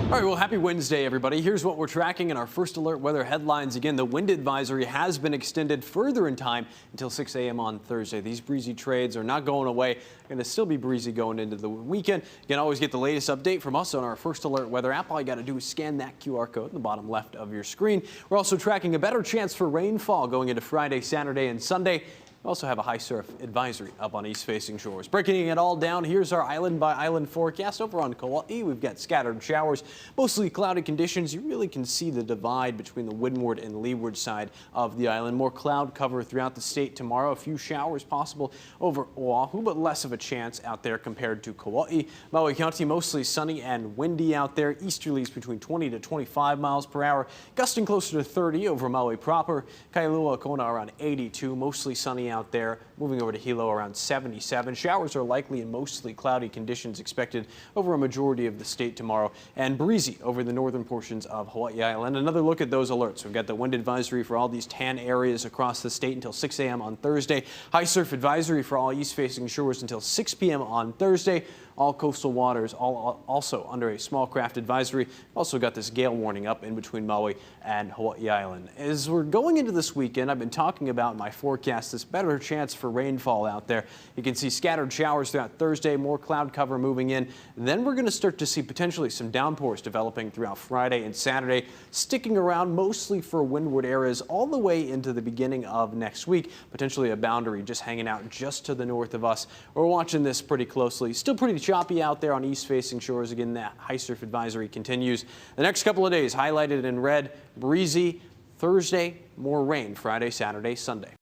All right, well, happy Wednesday, everybody. Here's what we're tracking in our first alert weather headlines. Again, the wind advisory has been extended further in time until 6 a.m. on Thursday. These breezy trades are not going away. Going to still be breezy going into the weekend. You can always get the latest update from us on our first alert weather app. All you got to do is scan that QR code in the bottom left of your screen. We're also tracking a better chance for rainfall going into Friday, Saturday, and Sunday. We also have a high surf advisory up on east-facing shores. Breaking it all down, here's our island-by-island forecast. Over on Kauai, we've got scattered showers, mostly cloudy conditions. You really can see the divide between the windward and leeward side of the island. More cloud cover throughout the state tomorrow. A few showers possible over Oahu, but less of a chance out there compared to Kauai. Maui County, mostly sunny and windy out there. Easterlies between 20 to 25 miles per hour, gusting closer to 30 over Maui proper. Kailua Kona around 82, mostly sunny out there. Moving over to Hilo around 77. Showers are likely and mostly cloudy conditions expected over a majority of the state tomorrow, and breezy over the northern portions of Hawaii Island. Another look at those alerts. We've got the wind advisory for all these tan areas across the state until 6 a.m. on Thursday. High surf advisory for all east-facing shores until 6 p.m. on Thursday. All coastal waters also under a small craft advisory. Also got this gale warning up in between Maui and Hawaii Island. As we're going into this weekend, I've been talking about my forecast, this better chance for rainfall out there. You can see scattered showers throughout Thursday, more cloud cover moving in. Then we're going to start to see potentially some downpours developing throughout Friday and Saturday, sticking around mostly for windward areas all the way into the beginning of next week. Potentially a boundary just hanging out just to the north of us. We're watching this pretty closely. Still pretty choppy out there on east-facing shores. Again, that high surf advisory continues. The next couple of days highlighted in red, breezy. Thursday, more rain. Friday, Saturday, Sunday.